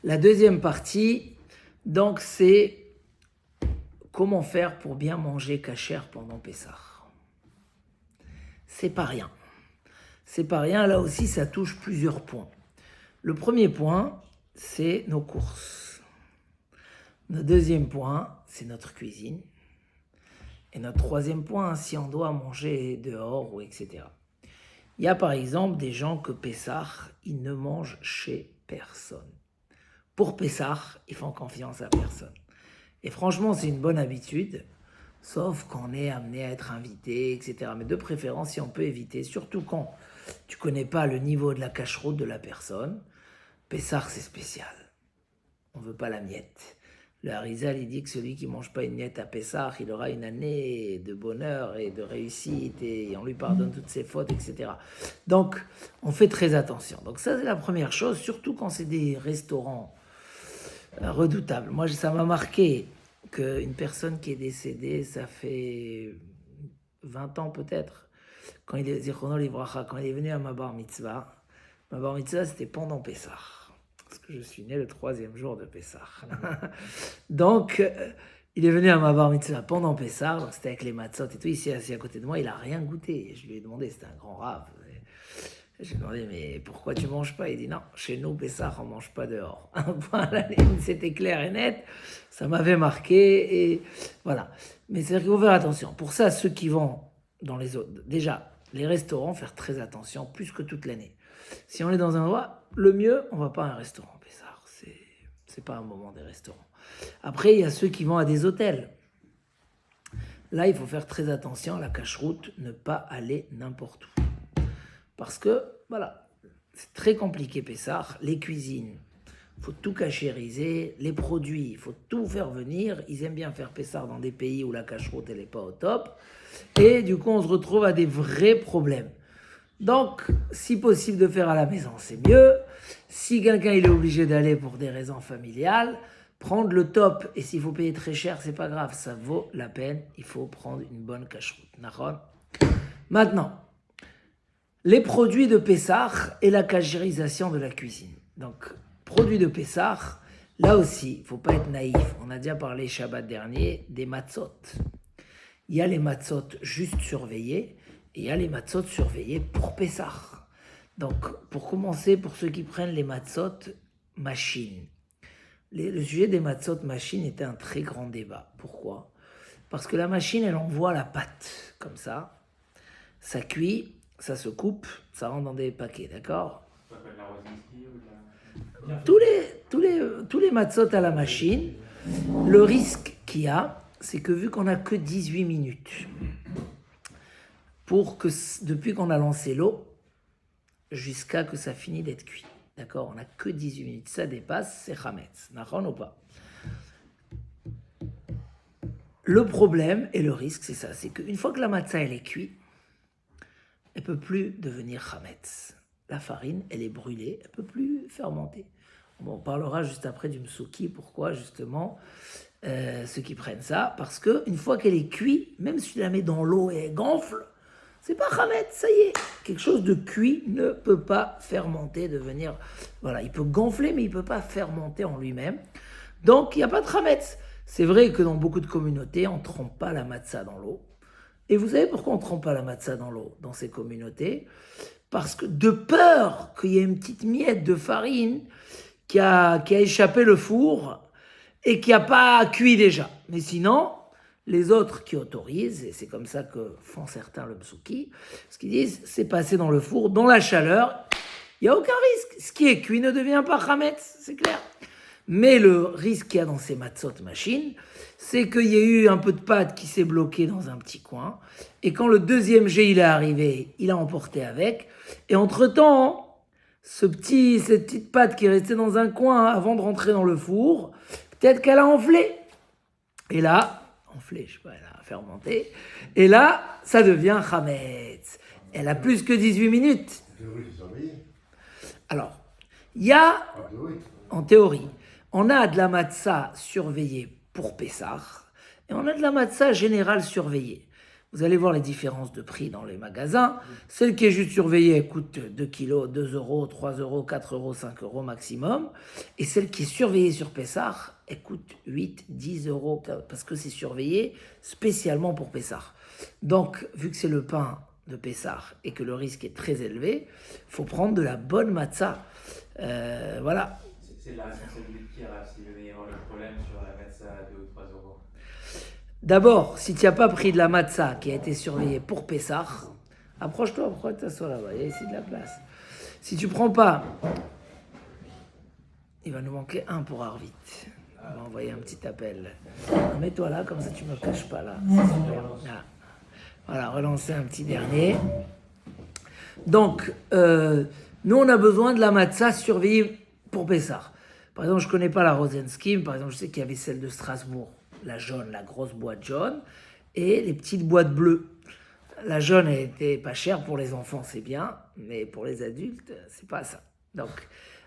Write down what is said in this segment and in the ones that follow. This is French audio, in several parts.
La deuxième partie, donc, c'est comment faire pour bien manger kasher pendant Pessah. C'est pas rien. C'est pas rien, là aussi, ça touche plusieurs points. Le premier point, c'est nos courses. Le deuxième point, c'est notre cuisine. Et notre troisième point, si on doit manger dehors ou etc. Il y a par exemple des gens que Pessah, ils ne mangent chez personne. Pour Pessah, ils font confiance à personne. Et franchement, c'est une bonne habitude, sauf qu'on est amené à être invité, etc. Mais de préférence, si on peut éviter, surtout quand tu ne connais pas le niveau de la cacheroute de la personne, Pessah, c'est spécial. On ne veut pas la miette. Le Harizal, il dit que celui qui ne mange pas une miette à Pessah, il aura une année de bonheur et de réussite et on lui pardonne toutes ses fautes, etc. Donc, on fait très attention. Donc ça, c'est la première chose, surtout quand c'est des restaurants redoutables. Moi, ça m'a marqué qu'une personne qui est décédée, ça fait 20 ans peut-être, quand il est venu à ma bar mitzvah. Ma bar mitzvah, c'était pendant Pessah. Parce que je suis né le 3e jour de Pessah. Donc, il est venu à ma bar mitzvah pendant Pessah, donc c'était avec les matzot et tout, il s'est assis à côté de moi, il n'a rien goûté. Je lui ai demandé, c'était un grand rave. J'ai demandé, mais pourquoi tu ne manges pas? Il dit, non, chez nous, Pessah, on ne mange pas dehors. Un point à la ligne, c'était clair et net, ça m'avait marqué, et voilà. Mais c'est-à-dire qu'il faut faire attention. Pour ça, ceux qui vont dans les autres, déjà, les restaurants, faire très attention, plus que toute l'année. Si on est dans un endroit, le mieux, on ne va pas à un restaurant, Pessah. C'est pas un moment des restaurants. Après, il y a ceux qui vont à des hôtels. Là, il faut faire très attention à la cacheroute, ne pas aller n'importe où. Parce que, voilà, c'est très compliqué, Pessah. Les cuisines, il faut tout cachériser. Les produits, il faut tout faire venir. Ils aiment bien faire Pessah dans des pays où la cacheroute, elle n'est pas au top. Et du coup, on se retrouve à des vrais problèmes. Donc, si possible de faire à la maison, c'est mieux. Si quelqu'un il est obligé d'aller pour des raisons familiales, prendre le top, et s'il faut payer très cher, c'est pas grave, ça vaut la peine. Il faut prendre une bonne cacheroute. Maintenant, les produits de Pessah et la cachérisation de la cuisine. Donc, produits de Pessah, là aussi, il ne faut pas être naïf. On a déjà parlé Shabbat dernier des matzot. Il y a les matzot juste surveillés, et il y a les matzot surveillés pour Pessah. Donc, pour commencer, pour ceux qui prennent les matzot machines. Le sujet des matzot machines était un très grand débat. Pourquoi? Parce que la machine, elle envoie la pâte, comme ça. Ça cuit, ça se coupe, ça rentre dans des paquets, d'accord? Ça s'appelle la Rosinski ou la... Tous les matzot à la machine, le risque qu'il y a, c'est que vu qu'on n'a que 18 minutes, depuis qu'on a lancé l'eau, jusqu'à que ça finisse d'être cuit. D'accord? On n'a que 18 minutes. Ça dépasse, c'est chametz. Nachon ou pas? Le problème et le risque, c'est ça. C'est qu'une fois que la matzah, elle est cuite, elle ne peut plus devenir chametz. La farine, elle est brûlée, elle ne peut plus fermenter. Bon, on parlera juste après du msouki. Pourquoi, justement, ceux qui prennent ça? Parce qu'une fois qu'elle est cuite, même si tu la mets dans l'eau et elle gonfle, c'est pas chametz, ça y est. Quelque chose de cuit ne peut pas fermenter, devenir... Voilà, il peut gonfler, mais il ne peut pas fermenter en lui-même. Donc, il n'y a pas de chametz. C'est vrai que dans beaucoup de communautés, on ne trempe pas la matzah dans l'eau. Et vous savez pourquoi on ne trempe pas la matzah dans l'eau, dans ces communautés? Parce que de peur qu'il y ait une petite miette de farine qui a échappé le four et qui n'a pas cuit déjà. Mais sinon... Les autres qui autorisent, et c'est comme ça que font certains le msouki, ce qu'ils disent, c'est passer dans le four, dans la chaleur, il n'y a aucun risque. Ce qui est cuit ne devient pas chametz, c'est clair. Mais le risque qu'il y a dans ces matzot machines, c'est qu'il y a eu un peu de pâte qui s'est bloquée dans un petit coin, et quand le deuxième jet il est arrivé, il a emporté avec, et entre-temps, cette petite pâte qui est restée dans un coin avant de rentrer dans le four, peut-être qu'elle a enflé. Et là, enflé, je sais pas, elle a fermenté. Et là, ça devient chametz. Elle a plus que 18 minutes. Alors, il y a, en théorie, on a de la matzah surveillée pour Pessah et on a de la matzah générale surveillée. Vous allez voir les différences de prix dans les magasins. Celle qui est juste surveillée coûte 2 kilos, 2 euros, 3 euros, 4 euros, 5 euros maximum. Et celle qui est surveillée sur Pessah, elle coûte 8, 10 euros parce que c'est surveillé spécialement pour Pessah. Donc, vu que c'est le pain de Pessah et que le risque est très élevé, il faut prendre de la bonne matzah. Voilà. C'est la responsabilité de qui, s'il veut y avoir le problème sur la matzah à 2 ou 3 euros? D'abord, si tu n'as pas pris de la matzah qui a été surveillée pour Pessah, approche-toi, pourquoi tu t'assois là-bas? Il y a ici de la place. Si tu ne prends pas, il va nous manquer un pour Arvit. On va envoyer un petit appel. Mets-toi là, comme ça tu ne me caches pas là. C'est super. Là. Voilà, relancer un petit dernier. Donc, nous on a besoin de la matzah surveillée pour Pessah. Par exemple, je ne connais pas la Rosenskim. Par exemple, je sais qu'il y avait celle de Strasbourg. La jaune, la grosse boîte jaune, et les petites boîtes bleues. La jaune, elle était pas chère pour les enfants, c'est bien, mais pour les adultes, c'est pas ça. Donc,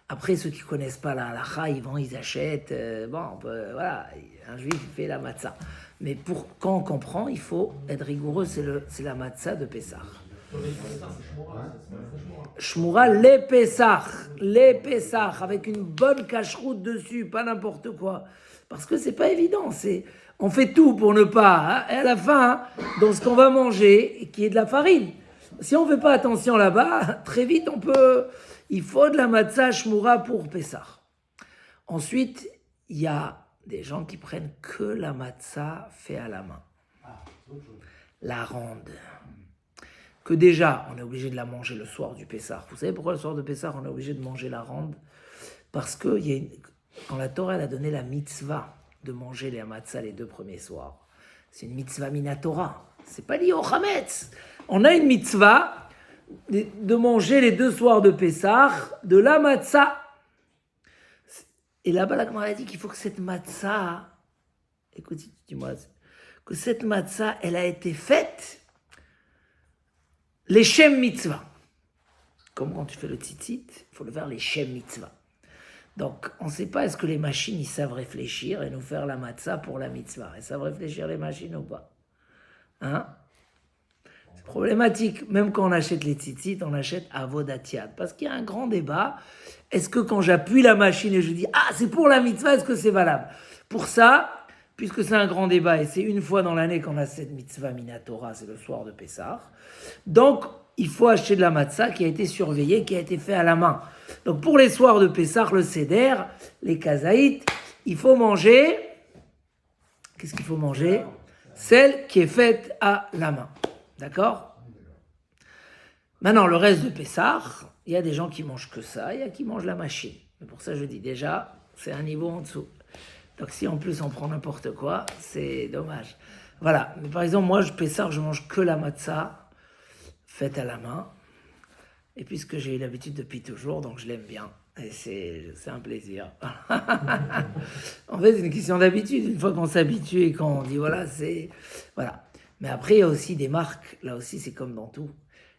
après, ceux qui connaissent pas la halakha, ils vont, ils achètent. Voilà, un juif, il fait la matzah. Mais quand on comprend, il faut être rigoureux, c'est la matzah de Pessah. Shmura, les Pessah, avec une bonne cacheroute dessus, pas n'importe quoi. Parce que c'est pas évident, on fait tout pour ne pas, et à la fin, dans ce qu'on va manger, qui est de la farine. Si on ne fait pas attention là-bas, très vite il faut de la matzah shmura pour Pessah. Ensuite, il y a des gens qui prennent que la matzah fait à la main. La ronde. Que déjà, on est obligé de la manger le soir du Pessah. Vous savez pourquoi le soir de Pessah, on est obligé de manger la ronde? Parce que quand la Torah elle a donné la mitzvah de manger les matzah les 2 premiers soirs, c'est une mitzvah minatora. C'est pas lié au chametz. On a une mitzvah de manger les 2 soirs de Pessah de la matzah. Et là-bas, la Gemara a dit qu'il faut que cette matzah, écoute, dis-moi, que cette matzah, elle a été faite les shem mitzvah. Comme quand tu fais le tzitzit, il faut le faire les shem mitzvah. Donc, on ne sait pas, est-ce que les machines, ils savent réfléchir et nous faire la matzah pour la mitzvah? Elles savent réfléchir, les machines, ou pas? Hein? C'est problématique. Même quand on achète les tzitzit, on achète avodatiad. Parce qu'il y a un grand débat. Est-ce que quand j'appuie la machine et je dis « Ah, c'est pour la mitzvah, est-ce que c'est valable ?» Pour ça, puisque c'est un grand débat, et c'est une fois dans l'année qu'on a cette mitzvah minatora, c'est le soir de Pessah. Donc, il faut acheter de la matzah qui a été surveillée, qui a été faite à la main. Donc pour les soirs de Pessah, le Seder, les kazaïtes, il faut manger, qu'est-ce qu'il faut manger? Celle qui est faite à la main. D'accord? Maintenant, le reste de Pessah, il y a des gens qui mangent que ça, il y a qui mangent la machine. Mais pour ça, je dis déjà, c'est un niveau en dessous. Donc si en plus on prend n'importe quoi, c'est dommage. Voilà, mais par exemple, moi, Pessah, je mange que la matzah faite à la main. Et puisque j'ai eu l'habitude depuis toujours, donc je l'aime bien. Et c'est un plaisir. En fait, c'est une question d'habitude. Une fois qu'on s'habitue et qu'on dit voilà, c'est... Voilà. Mais après, il y a aussi des marques. Là aussi, c'est comme dans tout.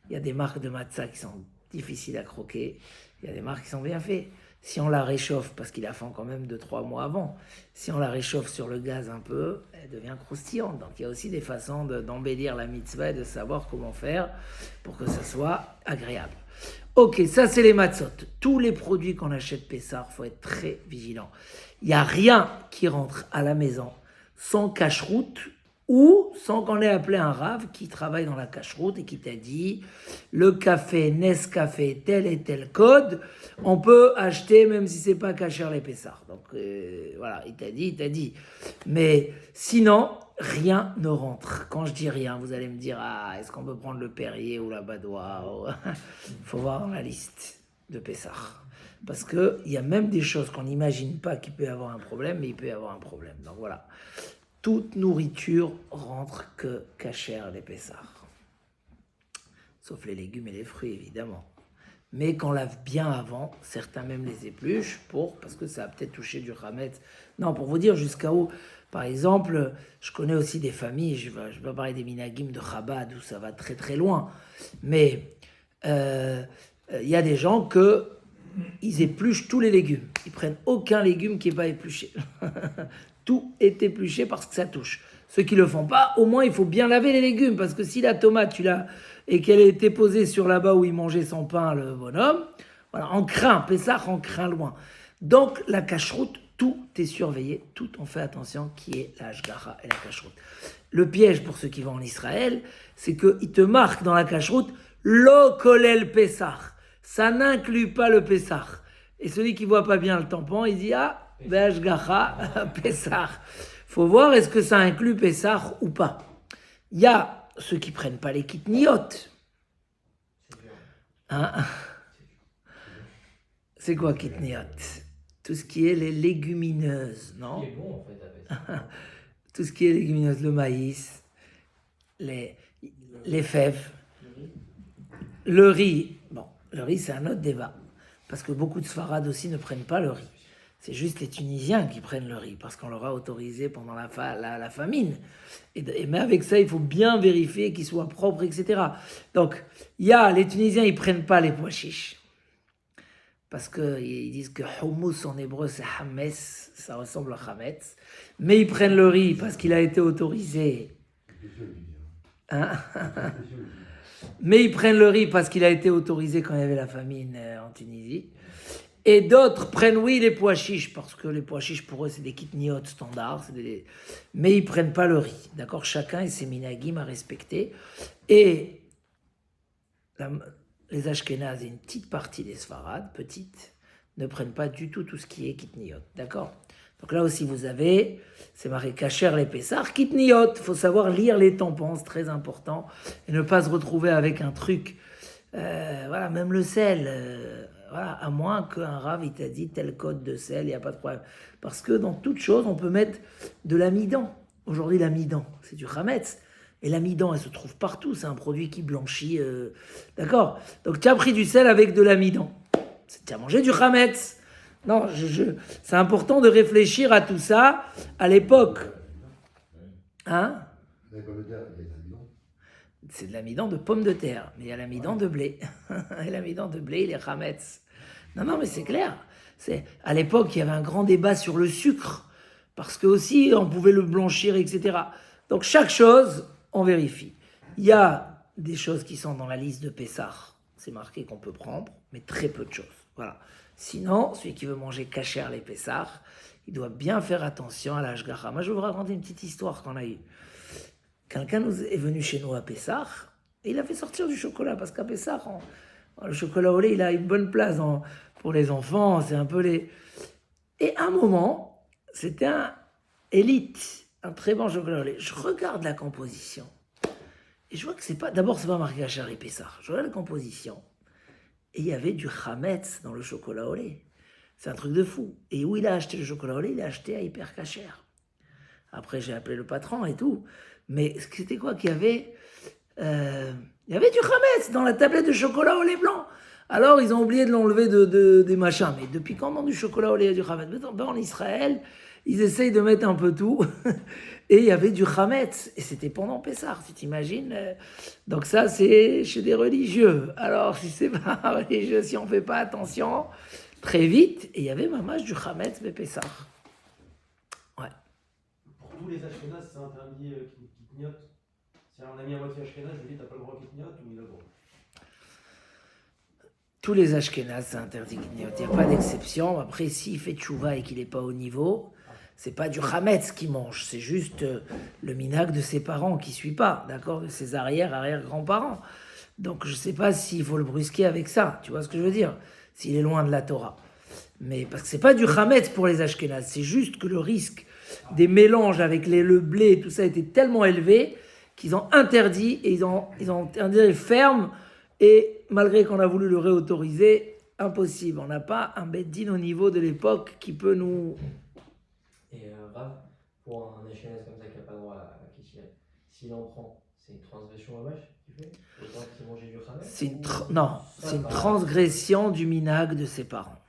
Il y a des marques de matzah qui sont difficiles à croquer. Il y a des marques qui sont bien faites. Si on la réchauffe, parce qu'il la fend quand même 2-3 mois avant, si on la réchauffe sur le gaz un peu, elle devient croustillante. Donc il y a aussi des façons d'embellir la mitzvah et de savoir comment faire pour que ça soit agréable. Ok, ça c'est les matzot. Tous les produits qu'on achète Pessah, il faut être très vigilant. Il n'y a rien qui rentre à la maison sans cache-route ou sans qu'on ait appelé un rave qui travaille dans la cache-route et qui t'a dit le café Nescafé tel et tel code, on peut acheter même si c'est pas cacher les Pessah. Donc voilà, il t'a dit. Mais sinon, rien ne rentre. Quand je dis rien, vous allez me dire est-ce qu'on peut prendre le Perrier ou la Badois? Il faut voir la liste de Pessah. Parce qu'il y a même des choses qu'on n'imagine pas qu'il peut y avoir un problème, mais il peut y avoir un problème. Donc voilà. Toute nourriture rentre que cachère les Pessah. Sauf les légumes et les fruits, évidemment. Mais qu'on lave bien avant, certains même les épluchent parce que ça a peut-être touché du chametz. Non, pour vous dire jusqu'à où, par exemple, je connais aussi des familles, je vais pas parler des minagim de Chabad où ça va très très loin, mais il y a des gens ils épluchent tous les légumes. Ils prennent aucun légume qui n'est pas épluché. Tout est épluché parce que ça touche. Ceux qui ne le font pas, au moins il faut bien laver les légumes, parce que si la tomate, et qu'elle a été posée sur là-bas où il mangeait son pain, le bonhomme, voilà, on craint, Pessah, on craint loin. Donc la cacheroute, tout est surveillé, tout on fait attention, qui est la hashgacha et la cacheroute. Le piège pour ceux qui vont en Israël, c'est qu'ils te marquent dans la cacheroute, lo kolel Pessah. Ça n'inclut pas le Pessah. Et celui qui voit pas bien le tampon, il dit, ah, hashgacha, Pessah. Faut voir est-ce que ça inclut Pessah ou pas. Il y a ceux qui prennent pas les kitniot. Hein? C'est quoi kitniot? Tout ce qui est les légumineuses, non? Qui est bon en fait, tout ce qui est légumineuse, le maïs, les fèves, le riz. Bon, le riz, c'est un autre débat. Parce que beaucoup de Sfarades aussi ne prennent pas le riz. C'est juste les Tunisiens qui prennent le riz, parce qu'on leur a autorisé pendant la famine. Mais avec ça, il faut bien vérifier qu'il soit propre, etc. Donc, il y a les Tunisiens, ils prennent pas les pois chiches. Parce qu'ils disent que hummus en hébreu, c'est hametz, ça ressemble à hametz. Mais ils prennent le riz parce qu'il a été autorisé. Hein? Mais ils prennent le riz parce qu'il a été autorisé quand il y avait la famine en Tunisie. Et d'autres prennent, oui, les pois chiches, parce que les pois chiches, pour eux, c'est des kitniotes standards. Mais ils prennent pas le riz. D'accord? Chacun a ses minagim à respecter. Et les Ashkénazes et une petite partie des Sfarades, petite, ne prennent pas du tout ce qui est kitniot. D'accord? Donc là aussi, vous avez, c'est marqué kacher les Pessar, kitniot. Il faut savoir lire les tampons, c'est très important. Et ne pas se retrouver avec un truc, voilà, même le sel, voilà, à moins qu'un rave, il t'a dit tel code de sel, il n'y a pas de problème. Parce que dans toute chose, on peut mettre de l'amidon. Aujourd'hui, l'amidon, c'est du chametz. Et l'amidon, elle se trouve partout. C'est un produit qui blanchit. D'accord? Donc, tu as pris du sel avec de l'amidon. Tu as mangé du chametz. Non, c'est important de réfléchir à tout ça à l'époque. Hein? C'est de l'amidon de pommes de terre. Mais il y a l'amidon de blé. Et l'amidon de blé, il est chametz. Non, mais c'est clair. À l'époque, il y avait un grand débat sur le sucre. Parce que aussi, on pouvait le blanchir, etc. Donc, chaque chose, on vérifie. Il y a des choses qui sont dans la liste de Pessah. C'est marqué qu'on peut prendre, mais très peu de choses. Voilà. Sinon, celui qui veut manger kasher les Pessah, il doit bien faire attention à la hashgacha. Moi, je vais vous raconter une petite histoire qu'on a eue. Quelqu'un est venu chez nous à Pessah, et il a fait sortir du chocolat, parce qu'à Pessah, le chocolat au lait, il a une bonne place pour les enfants, c'est un peu les... Et à un moment, c'était un élite, un très bon chocolat au lait. Je regarde la composition, et je vois que c'est pas marqué kasher et Pessah. Je regarde la composition, et il y avait du chametz dans le chocolat au lait. C'est un truc de fou. Et où il a acheté le chocolat au lait? Il l'a acheté à Hyper Cacher. Après, j'ai appelé le patron et tout. Mais c'était quoi qu'il y avait? Il y avait du chametz dans la tablette de chocolat au lait blanc. Alors, ils ont oublié de l'enlever des machins. Mais depuis quand on mange du chocolat au lait et du chametz? En Israël, ils essayent de mettre un peu tout. Et il y avait du chametz. Et c'était pendant Pessah, tu t'imagines? Donc ça, c'est chez des religieux. Alors, si c'est pas religieux, si on ne fait pas attention, très vite, et il y avait mamage du chametz mais Pessah. Ouais. Pour tous les Ashkénazes, c'est interdit kitniot. Si on a mis à moitié Ashkénaz, je lui dis, t'as pas le droit kitniot ou il a le droit? Tous les Ashkénazes, c'est interdit kitniot. Il n'y a pas d'exception. Après, s'il fait tchouva et qu'il n'est pas au niveau, c'est pas du chametz qu'il mange, c'est juste le minag de ses parents qui suit pas, d'accord, de ses arrière-grands-parents. Donc je sais pas s'il faut le brusquer avec ça, tu vois ce que je veux dire, s'il est loin de la Torah. Mais parce que c'est pas du chametz pour les Ashkénazes, c'est juste que le risque des mélanges avec le blé et tout ça était tellement élevé qu'ils ont interdit et ils ont interdit ferme, et malgré qu'on a voulu le réautoriser, impossible. On n'a pas un beddin au niveau de l'époque qui peut nous... Et Rav, pour un Ashkenaz comme ça qui n'a pas le droit à Kishia, s'il en prend, c'est une transgression à vache qu'il fait? Autant qu'il mangeait du chametz? Non, c'est une transgression du minag de ses parents.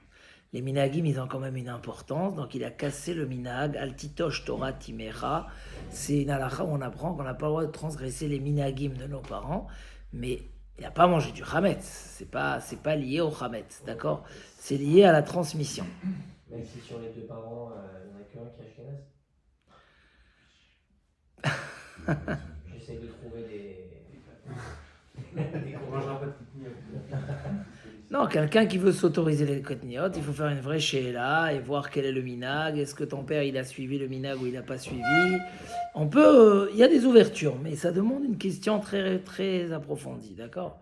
Les minagim, ils ont quand même une importance, donc il a cassé le minag, altitosh Torah timera. C'est une halakha où on apprend qu'on n'a pas le droit de transgresser les minagim de nos parents, mais il n'a pas mangé du chametz. C'est pas lié au chametz, d'accord? C'est lié à la transmission. Même si sur les deux parents, il n'y en a qu'un qui est Ashkenaz? J'essaie de trouver des On mangera pas de kitniot. Non, quelqu'un qui veut s'autoriser les kotniot, il faut faire une vraie she'ela et voir quel est le minag. Est-ce que ton père il a suivi le minag ou il n'a pas suivi? On peut, il y a des ouvertures, mais ça demande une question très très approfondie, d'accord?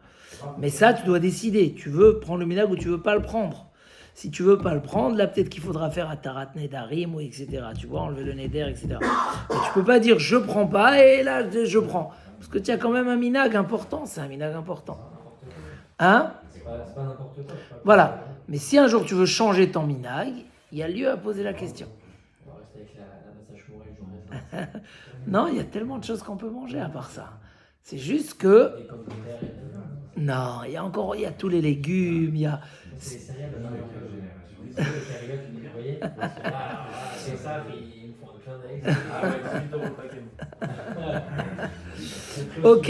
Mais ça, tu dois décider. Tu veux prendre le minag ou tu veux pas le prendre. Si tu veux pas le prendre, là peut-être qu'il faudra faire Atarat Nedarim ou etc. Tu vois, enlever le neder, etc. Mais tu peux pas dire je prends pas et là je prends. Parce que tu as quand même un minag important, c'est un minag important. Hein? C'est pas n'importe quoi. Voilà. Mais si un jour tu veux changer ton minag, il y a lieu à poser la question. On va rester avec la massage mourée le jour de ça. Non, il y a tellement de choses qu'on peut manger à part ça. C'est juste que... Et comme le père, Non, il y a tous les légumes, il y a... c'est les céréales, le Quelle mariage. génération. C'est le carrière qui dit, vous voyez, c'est ça, puis ils me font un clin d'œil. Ah ouais, 18 € le paquet. Ok.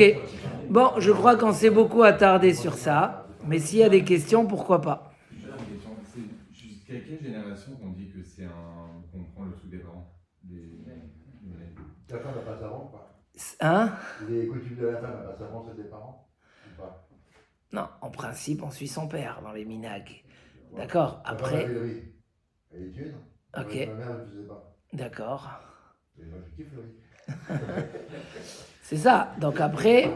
Bon, je crois qu'on s'est beaucoup attardé sur ça. Mais s'il y a des questions, pourquoi pas? J'ai une question. C'est jusqu'à quelle génération qu'on dit que c'est qu'on prend le truc des parents Ta femme n'a pas savant ou pas? Hein? Les coutumes de la femme n'a pas savant, c'est tes parents ou pas? Non, en principe, on suit son père dans les minags. D'accord. Ta femme Après... a fait le riz. Elle est une. Ok. Ma mère ne le faisait pas. D'accord. Et moi, je kiffe le riz. C'est ça. Donc après,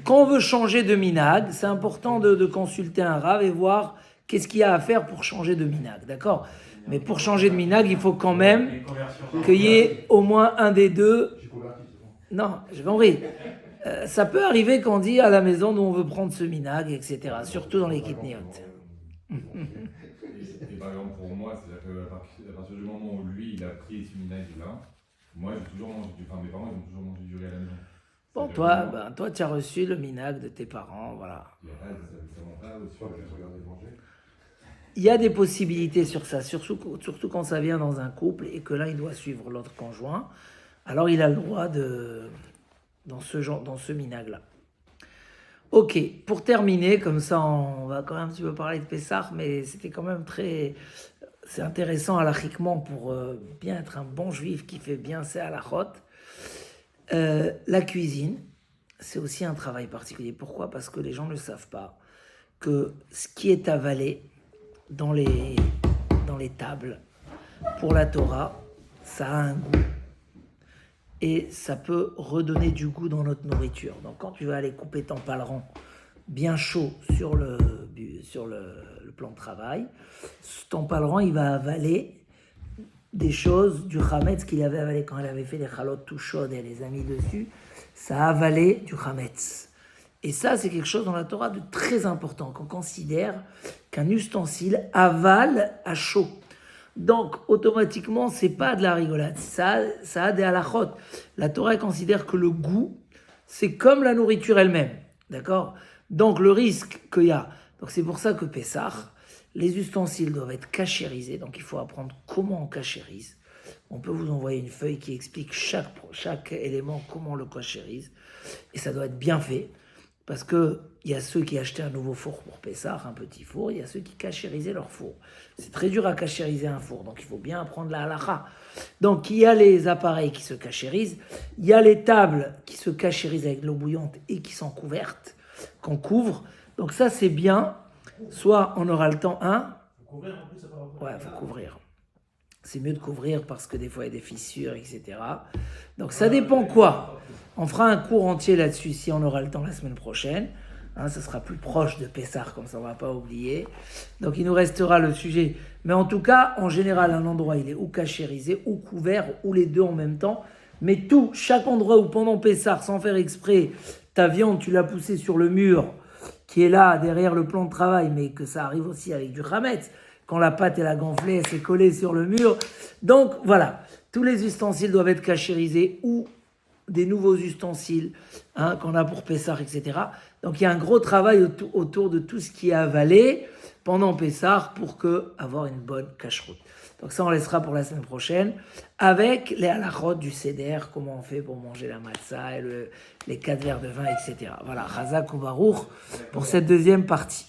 quand on veut changer de minag, c'est important de consulter un rav et voir qu'est-ce qu'il y a à faire pour changer de minag. D'accord? Mais pour changer de minag, il faut quand même Une conversion. qu'il y ait au moins un des deux. Je suis converti, c'est bon. Non, j'ai compris. Ça peut arriver qu'on dit à la maison d'où on veut prendre ce minag, etc. Surtout dans les kitniot. Et par exemple, pour moi, c'est-à-dire qu'à partir du moment où lui, il a pris ce minage-là, moi, j'ai toujours mangé du pain. Mes parents, ils ont toujours mangé du riz à la maison. Bon, C'est-à-dire que toi, tu as reçu le minag de tes parents, voilà. il y a pas ça vend pas Je aussi. crois que je regardais manger. Il y a des possibilités sur ça, surtout quand ça vient dans un couple et que l'un il doit suivre l'autre conjoint. Alors il a le droit dans ce minag-là. Ok, pour terminer, comme ça on va quand même un petit peu parler de Pessah, mais c'était quand même c'est intéressant halachiquement pour bien être un bon juif qui fait bien ses halachot. La cuisine, c'est aussi un travail particulier. Pourquoi? Parce que les gens ne savent pas que ce qui est avalé dans les tables pour la Torah, ça a un goût. Et ça peut redonner du goût dans notre nourriture. Donc quand tu vas aller couper ton paleron bien chaud sur le plan de travail, ton paleron, il va avaler des choses du chametz qu'il avait avalé quand il avait fait les chalotes tout chaudes et les a mis dessus. Ça a avalé du chametz. Et ça, c'est quelque chose dans la Torah de très important, qu'on considère qu'un ustensile avale à chaud. Donc, automatiquement, c'est pas de la rigolade. Ça a des halachot. La Torah considère que le goût, c'est comme la nourriture elle-même. D'accord? Donc, le risque qu'il y a. Donc, c'est pour ça que Pessah, les ustensiles doivent être cachérisés. Donc, il faut apprendre comment on cachérise. On peut vous envoyer une feuille qui explique chaque élément, comment on le cachérise. Et ça doit être bien fait. Parce qu'il y a ceux qui achetaient un nouveau four pour Pessah, un petit four, il y a ceux qui cachérisaient leur four. C'est très dur à cachériser un four, donc il faut bien apprendre la halakha. Donc il y a les appareils qui se cachérisent, il y a les tables qui se cachérisent avec de l'eau bouillante et qui sont couvertes, qu'on couvre. Donc ça c'est bien, soit on aura le temps, Faut couvrir en plus, ça part. Ouais, il faut couvrir. C'est mieux de couvrir parce que des fois il y a des fissures, etc. Donc ça dépend quoi. On fera un cours entier là-dessus si on aura le temps la semaine prochaine. Ça sera plus proche de Pessah, comme ça on ne va pas oublier. Donc il nous restera le sujet. Mais en tout cas, en général, un endroit il est ou cachérisé, ou couvert, ou les deux en même temps. Mais chaque endroit où pendant Pessah, sans faire exprès, ta viande, tu l'as poussée sur le mur qui est là derrière le plan de travail, mais que ça arrive aussi avec du chametz. Quand la pâte elle a gonflé, elle s'est collée sur le mur. Donc voilà, tous les ustensiles doivent être cachérisés ou des nouveaux ustensiles qu'on a pour Pessah, etc. Donc il y a un gros travail autour de tout ce qui est avalé pendant Pessah pour avoir une bonne cacheroute. Donc ça on laissera pour la semaine prochaine avec les halachot du seder, comment on fait pour manger la matzah et les 4 verres de vin, etc. Voilà, Chazak ou Baruch pour cette deuxième partie.